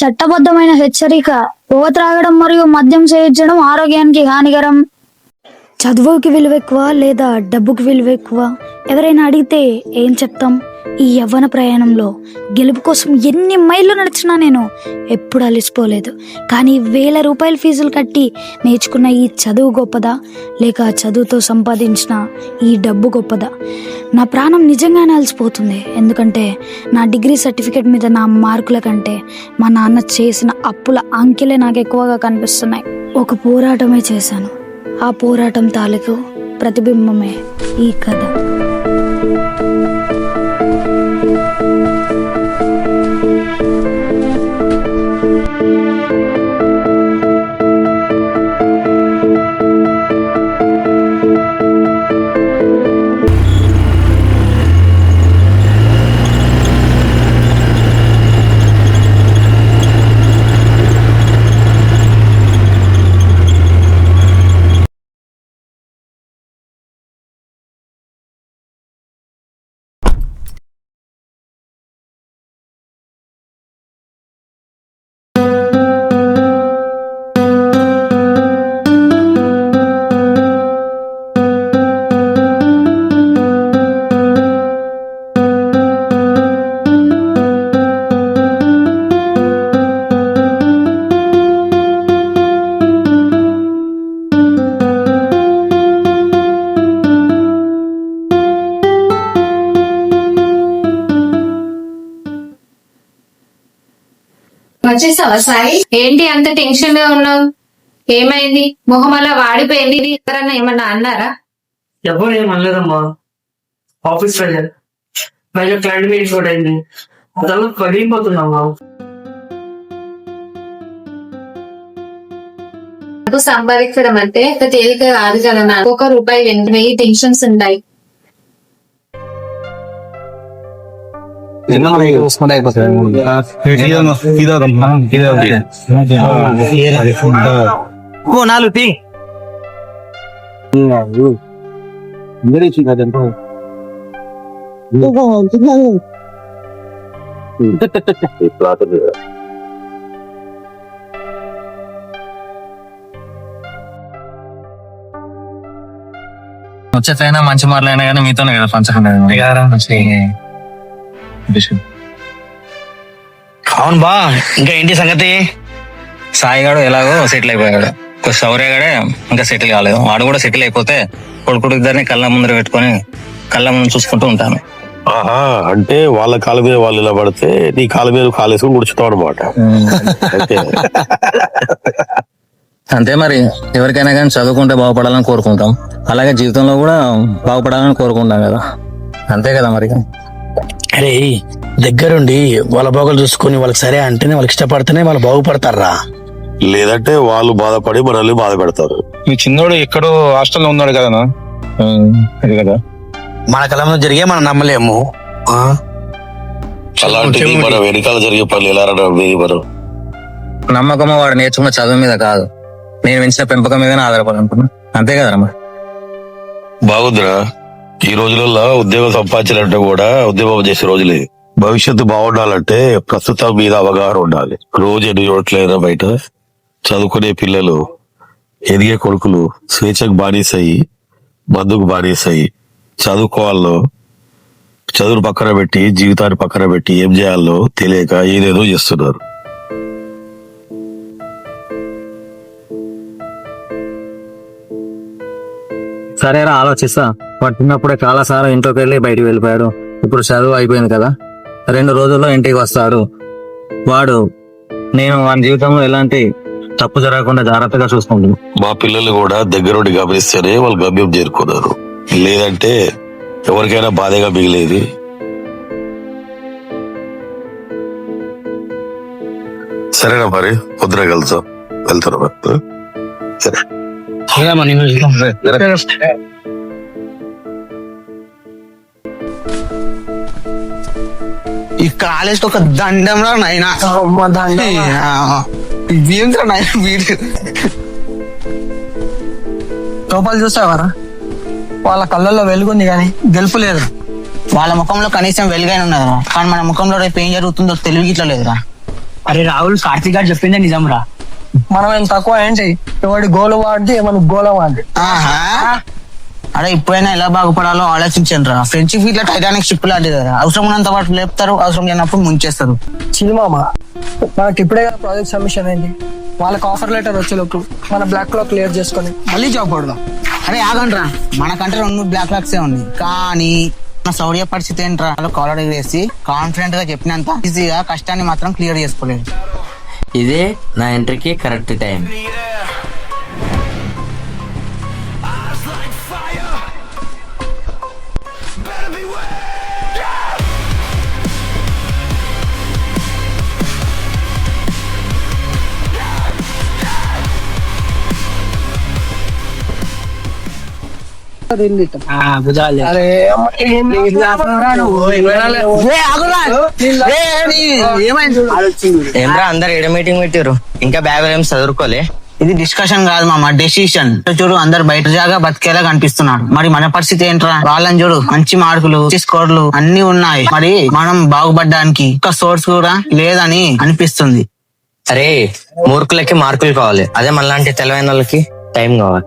చట్టబద్ధమైన హెచ్చరిక. పొగ త్రాగడం మరియు మద్యం సేవించడం ఆరోగ్యానికి హానికరం. చదువుకి విలువ ఎక్కువ లేదా డబ్బుకి విలువ ఎక్కువ? ఎవరైనా అడిగితే ఏం చెప్తాం? ఈ యవ్వన ప్రయాణంలో గెలుపు కోసం ఎన్ని మైళ్ళు నడిచినా నేను ఎప్పుడు అలిసిపోలేదు. కానీ ₹1000 ఫీజులు కట్టి నేర్చుకున్న ఈ చదువు గొప్పదా, లేక చదువుతో సంపాదించిన ఈ డబ్బు గొప్పదా? నా ప్రాణం నిజంగానే అలసిపోతుంది. ఎందుకంటే నా డిగ్రీ సర్టిఫికేట్ మీద నా మార్కుల కంటే మా నాన్న చేసిన అప్పుల అంకెలే నాకు ఎక్కువగా కనిపిస్తున్నాయి. ఒక పోరాటమే చేశాను. ఆ పోరాటం తాలూకు ప్రతిబింబమే ఈ కథ. వచ్చేసావా సాయి? ఏంటి అంత టెన్షన్ గా ఉన్నావు? ఏమైంది? మొహం అలా వాడిపోయింది. ఎవరన్నా ఏమన్నా అన్నారా? ఎవరు ఏమనలేదమ్మా. ఆఫీస్ ప్రెజర్ పైగా క్లయింట్ మీటింగ్ కూడా అయింది. అదల్లా పడిపోతున్నామ్మా. నాకు సంపాదించడం అంటే తేలిక కాదు కదా. నాకు ₹1 వెంటనే టెన్షన్స్ ఉంటాయి. వచ్చేట్లయినా మంచి మాటలైనా కానీ మీతోనే కదా పంచకుండా. అవును బా, ఇంకా ఏంటి సంగతి? సాయిగాడు ఎలాగో సెటిల్ అయిపోయాడు. శౌర్యగాడే ఇంకా సెటిల్ కాలేదు. వాడు కూడా సెటిల్ అయిపోతే కొడుకుడు ఇద్దరిని కళ్ళ ముందర పెట్టుకొని కళ్ళ ముందు చూసుకుంటూ ఉంటాను. ఆహా, అంటే వాళ్ళ కాళ్ళ మీద వాళ్ళు ఇలా పడితే నీ కాళ్ళ మీద కాలేసుకుని కూర్చుతావు అనమాట. అంతే మరి. ఎవరికైనా కానీ చదువుకుంటే బాగుపడాలని కోరుకుంటాం, అలాగే జీవితంలో కూడా బాగుపడాలని కోరుకుంటాం కదా. అంతే కదా మరి. అరే, దగ్గరుండి వాళ్ళ బాగులు చూసుకుని వాళ్ళకి సరే అంటేనే వాళ్ళకి ఇష్టపడితేనే వాళ్ళు బాగుపడతారా, లేదంటే వాళ్ళు బాధపడి మనల్ని బాధ పెడతారు. మీ చిన్నోడు ఎక్కడో హాస్టల్లో ఉన్నాడు కదా, అది కదా మన కళ ముందు జరిగే మనం నమ్మలేము. అలాంటిది మన వెనకాల జరిగే పనులు ఎలా మనం నమ్మకం వాడు నేర్చుకున్న చదువు మీద కాదు, నేను పెంచిన పెంపకం మీదనే ఆధారపడాలనుకున్నా. అంతే కదా రమ్మ. బాగుందిరా. ఈ రోజులలో ఉద్యోగం సంపాదించాలంటే కూడా ఉద్యోగం చేసే రోజులే. భవిష్యత్తు బాగుండాలంటే ప్రస్తుతం మీద అవగాహన ఉండాలి. రోజు ఎన్ని చోట్లైనా బయట చదువుకునే పిల్లలు, ఎదిగే కొడుకులు స్వేచ్ఛకు బానిసయి, మందుకు బానిసయి, చదువుకోవాలో చదువును పక్కన పెట్టి జీవితాన్ని పక్కన పెట్టి ఏం చేయాలో తెలియక ఏదేదో చేస్తున్నారు. సరేరా, ఆలోచిస్తా. వాడు చిన్నప్పుడే చాలా సార్లు ఇంట్లోకి వెళ్ళి బయటికి వెళ్ళిపోయాడు. ఇప్పుడు చదువు అయిపోయింది కదా, 2 రోజుల్లో ఇంటికి వస్తాడు. నేను వాడి జీవితంలో ఎలాంటి తప్పు జరగకుండా జాగ్రత్తగా చూసుకుంటాను. మా పిల్లలు కూడా దగ్గరుండి గమనిస్తేనే వాళ్ళు గమ్యం చేరుకున్నారు. లేదంటే ఎవరికైనా బాధగా మిగిలేది. సరేనా మరి, పొద్దున కలుద్దాం. వెళ్తాను. సరే ఈ కాలేజ్ ఒక దండంలో నైనా వీడు లోపల చూస్తావారా? వాళ్ళ కళ్ళల్లో వెలుగుంది కానీ గెలుపు లేదు. వాళ్ళ ముఖంలో కనీసం వెలుగైన ఉన్నదా, కానీ మన ముఖంలో రేపు ఏం జరుగుతుందో తెలివి ఇట్లా లేదురా. అరే రాహుల్, కార్తీక్ గారు చెప్పిందే నిజం రా. మనం ఏం తక్కువ ఏంటి, ఎవడి గోలు వాడితే మన గోళం వాడి. అరే ఇప్పుడైనా ఎలా బాగుపడాలో ఆలోచించండి రా. ఫ్రెండ్షిప్ ఇట్లా టైటానిక్ షిప్ లాంటిది కదా, అవసరం ఉన్నంత పాటు లేపుతారు, అవసరం లేనప్పుడు ముంచేస్తారు. చిల్మామ, మనకి ఇప్పుడే కదా ప్రాజెక్ట్ సబ్మిషన్ అయింది. వాళ్ళకి ఆఫర్ లెటర్ వచ్చేలోపు మన బ్లాక్ లో క్లియర్ చేసుకొని మళ్ళీ జాబ్ కొడదాం. అరే ఆగండి రా, మనకంటే 2 బ్లాక్ లాక్సే ఉంది. కానీ మన శౌర్య పరిస్థితి ఏంట్రా, కాలర్ వేసి కాన్ఫిడెంట్ గా చెప్పినంత ఈజీగా కష్టాన్ని మాత్రం క్లియర్ చేసుకోలేదు. ఇదే నా ఎంట్రీకి కరెక్ట్ టైం. అరే ఏంట్రా అందరు ఏడ మీటింగ్ పెట్టారు, ఇంకా బ్యాగ్ ఏం చదువుకోలే? ఇది డిస్కషన్ కాదు మామ, డెసిషన్. చూడు, అందరు బయట జాగా బతికేలా కనిపిస్తున్నారు. మరి మన పరిస్థితి ఏంట్రా? వాళ్ళని చూడు, మంచి మార్కులు, స్కోర్లు అన్ని ఉన్నాయి. మరి మనం బాగుపడడానికి ఒక సోర్స్ కూడా లేదని అనిపిస్తుంది. అరే మూర్ఖులకి మార్కులు కావాలి, అదే మనలాంటి తెలివైన వాళ్ళకి టైం కావాలి.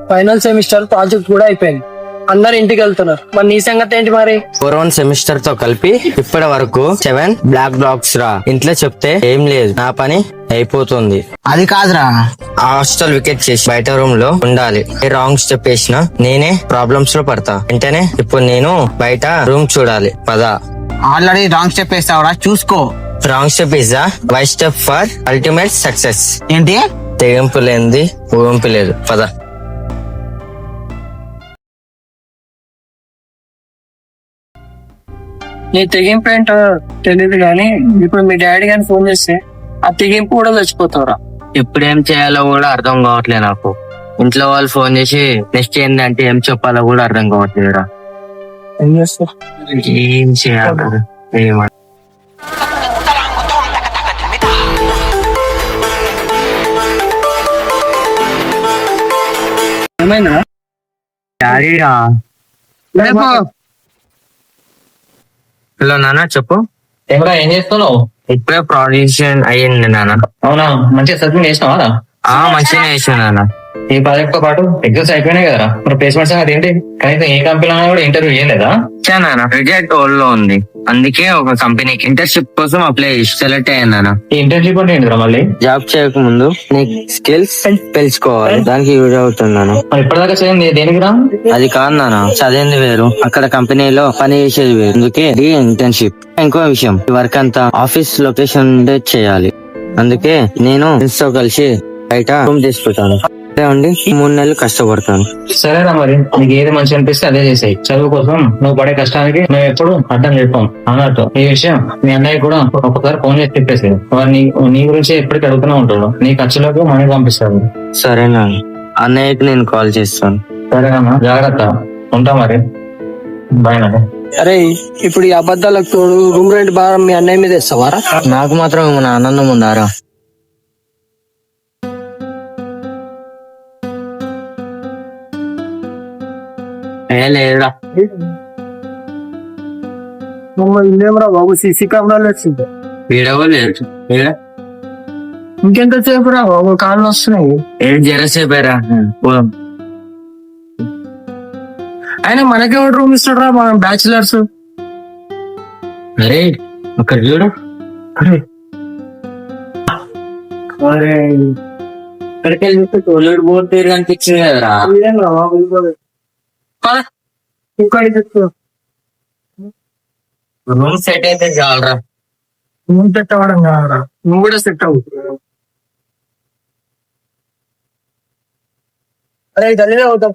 ఫైనల్ సెమిస్టర్ ప్రాజెక్ట్ కూడా అయిపోయింది, అందరు ఇంటికి వెళ్తున్నారు. మరి నీ సంగతి ఏంటి మరి? 4 సెమిస్టర్ తో కలిపి ఇప్పటి వరకు 7 బ్లాక్ బాక్స్ రా. ఇంట్లో చెప్తే ఏం లేదు, నా పని అయిపోతుంది. అది కాదురా, హాస్టల్ వికెట్ చేసి బయట రూమ్ లో ఉండాలి. ఏ రాంగ్ స్టెప్ వేసినా నేనే ప్రాబ్లమ్స్ లో పడతా. వెంటనే ఇప్పుడు నేను బయట రూమ్ చూడాలి. పద. ఆల్రెడీ రాంగ్ స్టెప్ వేస్తావురా, చూసుకో. Wrong step is why step for ultimate success. ఏంటి? తెగింపు లేనిది ఊహింపు లేదు. పద. నీ తెగింపు ఏంటో తెలియదు కానీ ఇప్పుడు మీ డాడీ గాని ఫోన్ చేస్తే ఆ తెగింపు కూడా చచ్చిపోతావురా. ఎప్పుడేం చేయాలో కూడా అర్థం కావట్లేదు నాకు. ఇంట్లో వాళ్ళు ఫోన్ చేసి నెక్స్ట్ ఏంటంటే ఏం చెప్పాలో కూడా అర్థం కావట్లేదురా. ఏం చేస్తావు? ఏం చేయాలి? ఏమైందా? డాడీరా. హలో నాన్న, చెప్పు. ఏమరా, ఏం చేస్తున్నావు? ఇప్పుడే ప్రొడ్యూషన్ అయ్యింది నాన్న. అవునా, మంచిగా సబ్మిట్ చేసినావా? మంచిగా చేసాను నాన్న. ఈ ప్రాజెక్ట్ తో పాటు ఎగ్జామ్స్ అయిపోయినాయి కదా, మరి ప్లేస్మెంట్స్ అదేంటి? కనీసం ఏ కంపెనీలో కూడా ఇంటర్వ్యూ చేయలేదా? నాన్న రిజల్ట్ ఓల్డ్ లో ఉంది, అందుకే ఒక కంపెనీకి ఇంటర్న్షిప్ కోసం అప్లై చేసి సెలెక్ట్ అయ్యాను. ఈ ఇంటర్న్షిప్ అంటే ఏంటిరా మళ్ళీ? జాబ్ చేయక ముందు నీకు స్కిల్స్ తెలుసుకోవాలి, దానికి యూజ్ అవుతున్నాను. మరి ఇప్పటిదాకా చేయండి దేనికి రా? అది కాదు నాన్న, చదివింది వేరు, అక్కడ కంపెనీలో పని చేసేది వేరు. అందుకే ఈ ఇంటర్న్షిప్. ఇంకో విషయం, ఈ వర్క్ అంతా ఆఫీస్ లొకేషన్ ఉండే చేయాలి. అందుకే నేను ఫ్రెండ్స్ తో కలిసి బయట రూమ్ తీసుకుంటాను. ఉండి 3 నెలలు కష్టపడతాను. సరేరా, మరి నీకు ఏది మంచి అనిపిస్తే అదే చేసాయి. చదువు కోసం నువ్వు పడే కష్టానికి మేము ఎప్పుడు అడ్డం చెప్పాం అన్నట్టు. ఈ విషయం మీ అన్నయ్య కూడా ఒక్కొక్కసారి ఫోన్ చేసి చెప్పేసి, వారు నీ గురించి ఎప్పటికీ అడుగుతూనే ఉంటాడు. నీ ఖర్చులకు మనీ పంపిస్తాడు. సరేనా, అన్నయ్యకి నేను కాల్ చేస్తాను. సరేనా, జాగ్రత్త, ఉంటా మరి. బాయ్ నాన్న. అరే ఇప్పుడు ఈ అబద్ధాలకు తోడు రూమ్ రెంట్ భారం మీ అన్నయ్య మీద ఇస్తావారా? నాకు మాత్రం ఏమైనా ఆనందం ఉందారా? లేదురా. ఇల్లేమరా బాబు, సీసీ కెమెరాలు వచ్చింది. వీడవలేదు. ఇంకెంత సేపు రా బాబు, కాళ్ళు వస్తున్నాయి. జరసేపారా. అయినా మనకే ఒకటి రూమ్ ఇస్తాడు రా, మనం బ్యాచులర్స్. అరే అక్కడ చూడు. అక్కడికి వెళ్ళి టోయిలెట్ బోర్డు పేరు కనిపించింది కదరా. ఇంకోటి చెప్తా, రూమ్ సెట్ అయితే చాలరా. నువ్వు సెట్ అవ్వడం కాదురా, నువ్వు కూడా సెట్ అవ్వు. అరే గల్లీలో అవుతాం.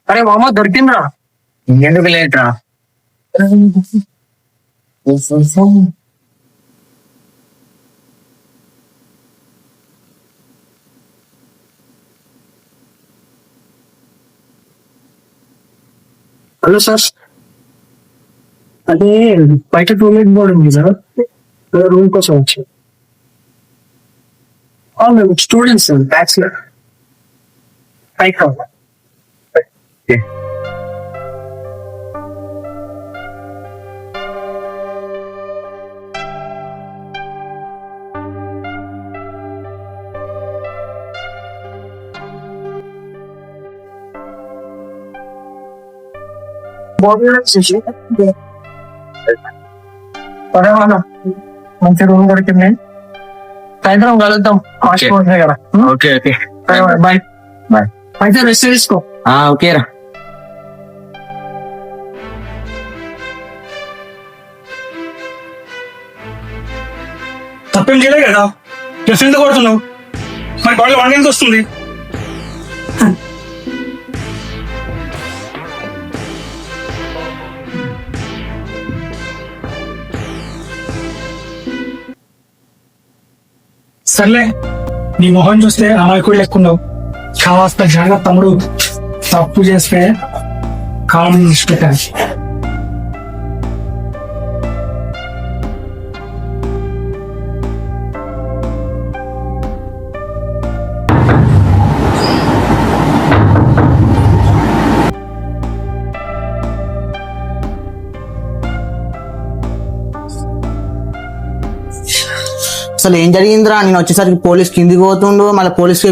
అరే మామ దొరికిందిరా. ఎందుకు లేట్రా? హలో సార్, అదే బయట టూలెట్ బోర్డు ఉంది సార్, రూమ్ కోసం వచ్చి. మేము స్టూడెంట్స్ బ్యాచులర్. పైకి పడేవాళ్ళ మంచి రూమ్ దొరికింది, సాయంత్రం కలుద్దాం. హాస్పిటల్ కదా. Okay okay bye bye. అయితే రెస్ట్ తీసుకో. ఓకేరా. తప్పేం చేయలే కదా, జస్ట్ ఎందుకు కొడుతున్నావు? మరి బాడీ వాడికి ఎందుకు వస్తుంది? సర్లే, నీ మొహం చూస్తే అమాయకుడు లెక్కున్నావు. కాస్త జాగ్రత్త తమ్ముడు, తప్పు చేస్తే కాలం నిష్పెట్టాలి. అసలు ఏం జరిగిందిరా? నేను వచ్చేసరికి పోలీస్ కిందికి పోతుండు, మళ్ళీ పోలీస్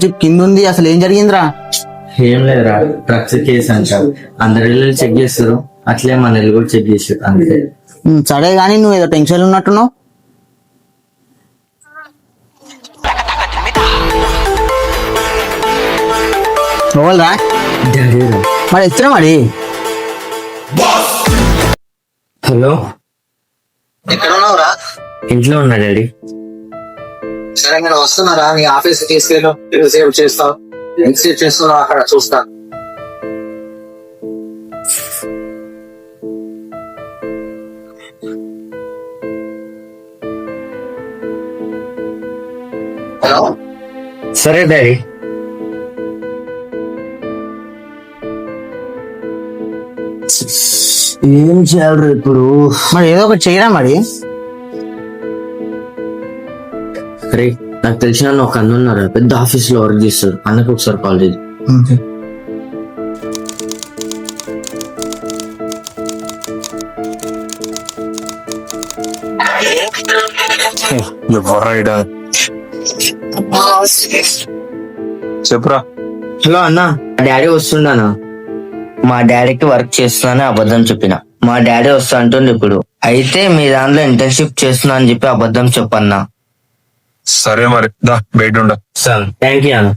జీప్ కింద ఉంది. అసలు ఏం జరిగిందిరా? ఏం లేదురా, డ్రగ్స్ కేసు అంటారు. అందరు ఇల్లు చెక్ చేస్తారు, అట్లే మన ఇల్లు కూడా చెక్ చేసారు అంతే. సరే గానీ నువ్వు ఏదో టెన్షన్ ఉన్నట్టున్నావు. రా మరి ఎత్తురా మరి. హలో, ఎక్కడ ఉన్నావురా? ఇంట్లో ఉన్నా డాడీ. సరే నేను వస్తున్నారా, నీ ఆఫీస్ తీసుకెళ్ళు, సేవ్ చేస్తావు, ఎక్స్చేంజ్ చేస్తున్నావు, అక్కడ చూస్తా. హలో, సరే డాడీ. ఏం చేయాలి ఇప్పుడు? మరి ఏదో ఒకటి చేయరా మరి. అరే, నాకు తెలిసిన ఒక అన్న ఉన్నారు, పెద్ద ఆఫీస్ లో వర్క్ చేస్తారు. అన్నకు ఒకసారి కాల్ చేసి. చెప్పురా. హలో అన్న, మా డాడీ వస్తుండనా? మా డాడీకి వర్క్ చేస్తున్నానని అబద్ధం చెప్పిన. మా డాడీ వస్తా అంటుండే ఇప్పుడు. అయితే మీ దాంట్లో ఇంటర్న్షిప్ చేస్తున్నా అని చెప్పి అబద్ధం చెప్పన్నా. సరే మరి దా, బయట ఉండ. సార్ థ్యాంక్ యూ అన్న.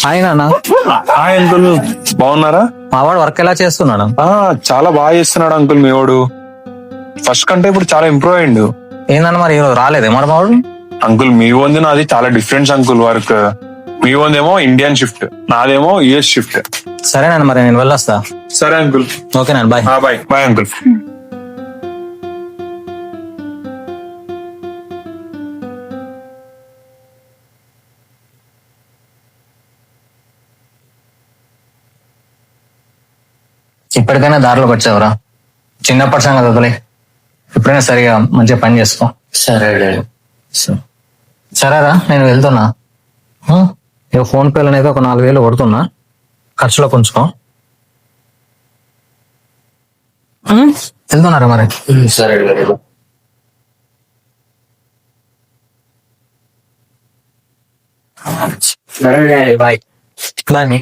హాయ్ నాన్న. హాయ్ అంకుల్, బాగున్నారా? మావాడు వర్క్ ఎలా చేస్తున్నాడు? చాలా బాగా చేస్తున్నాడు అంకుల్. మీ వాడు ఫస్ట్ కంటే ఇప్పుడు చాలా ఇంప్రూవ్ అయ్యిండు. ఏందన్న మరి ఈరోజు రాలేదే మరి మావాడు? అంకుల్ మీ వంది నాది చాలా డిఫరెన్స్ అంకుల్. వర్క్ మీ వందేమో ఇండియన్ షిఫ్ట్, నాదేమో యుఎస్ షిఫ్ట్. సరేనండి, మరి నేను వెళ్ళొస్తా. సరే అంకుల్. ఓకేనండి, బాయ్. Bye bye uncle. ఇప్పటికైనా దారిలోకి వచ్చావురా. చిన్నప్పటి సంగతి వదిలే, ఎప్పుడైనా సరిగా మంచిగా పని చేసుకో. సరే డాడీ. సరేరా, నేను వెళ్తున్నా. ఇక ఫోన్ పేలు అనేది ఒక 4,000 కొడుతున్నా, ఖర్చులో కొంచుకో. వెళ్తున్నారా మరి? సరే డాడీ. సరే డాడీ, బాయ్. బాయ్.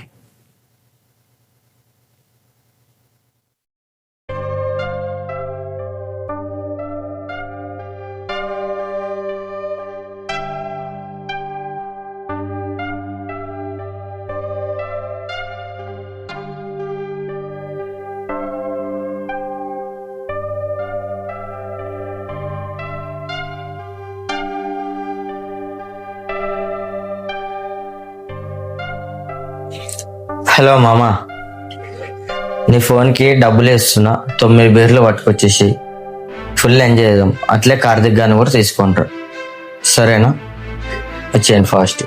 హలో మామా, నీ ఫోన్కి డబ్బులు వేస్తున్నా, 9 బీర్లు పట్టుకొచ్చేసి ఫుల్ ఎంజాయ్ చేద్దాం. అట్లే కార్తిక్ గాని కూడా తీసుకుంటారు, సరేనా? వచ్చేయండి ఫాస్ట్.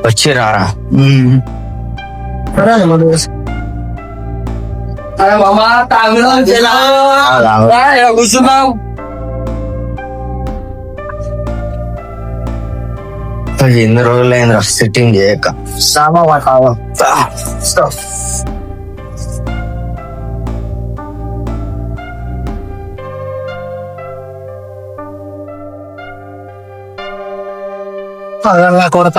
వచ్చి రారా. అరే మామా కూర్చున్నావు. ఎన్ని రోజులైంది సిట్టింగ్ చేయక. సామా కావా అదల్లా కొరత.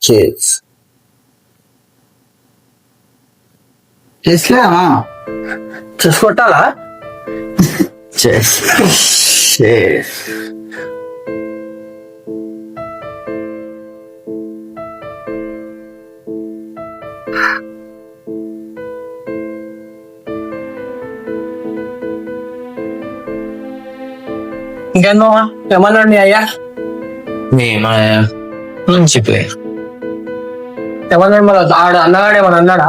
Cheers. చూసుకొట్టాలా? Cheers. Cheers. ఇంకేందో ఏమన్నాడు మీ అయ్యా? మా మంచి ప్లేయర్. ఏమన్నాడు మరి? ఆడు అన్నగాడు ఏమన్నా అన్నాడా?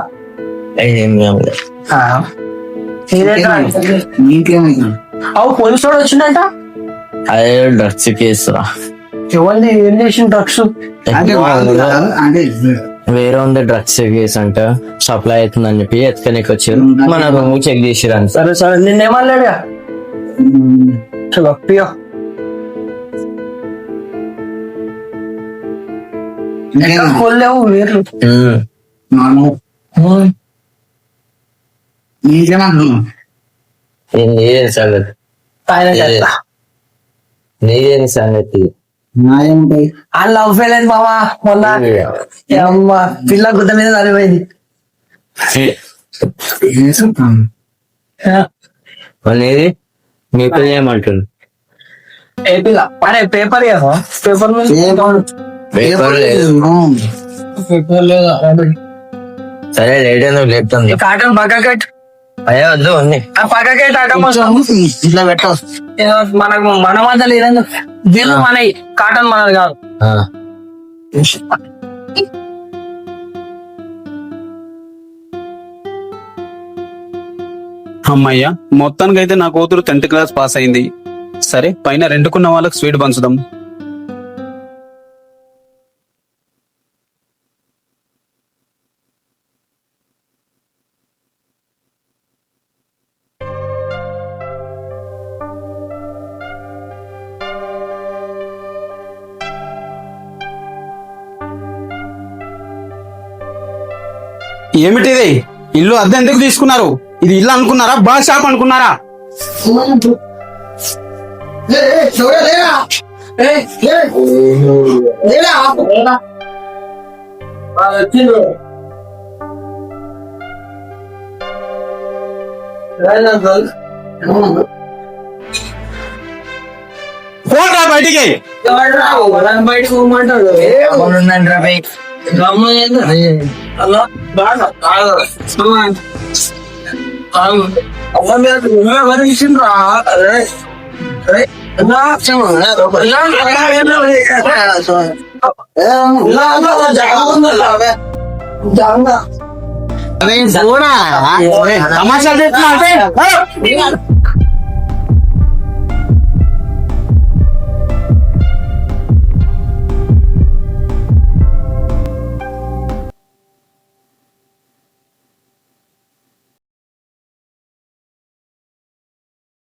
అవు పోలీసు వాడు వచ్చిందంట. అదే డ్రగ్స్ కేసు రా. ఎవరిని ఏం చేసిన డ్రగ్స్? వేరే ఉంది డ్రగ్స్ కేసు అంట. సప్లై అవుతుందని చెప్పి ఎత్తుకనికి వచ్చారు. మన రూమ్ చెక్ చేసిరంట. సరే సరే నిన్నేమన్నాడు? చలో పియో. కొల్లేవు వీర్లు. నీదేని సంగతి? నీదేని సంగతి? ఆ లవ్ ఫెయిల్ అయింది బావా మొన్న. అమ్మా పిల్ల గుద్ద మీద చదిపోయింది. అనేది మీ పిల్ల ఏమంటుంది? ఏ పిల్ల? అరే పేపర్ కదా, పేపర్ పేపర్ లేదు. పేపర్ లేదా? సరే లేట్ అయిందో లేపుతుంది. కాటన్ పక్క కట్. అయ్యా వద్దు ఉంది. ఆ పక్క కట్ ఆటం ఇట్లా పెట్టు. మనకు మన మధ్య లేదండి. వీళ్ళు మనవి, కాటన్ మనది కాదు. అమ్మయ్య, మొత్తానికైతే నా కూతురు 10th క్లాస్ పాస్ అయింది. సరే పైన రెండుకున్న వాళ్ళకి స్వీట్ పంచుదాం. ఏమిటిది? ఇల్లు అద్దె ఎందుకు తీసుకున్నారు? ఇది ఇల్లు అనుకున్నారా? బాగా షాప్ అనుకున్నారా? పోరా బయటికి. బయటకు పోమంటాడు. తమాషా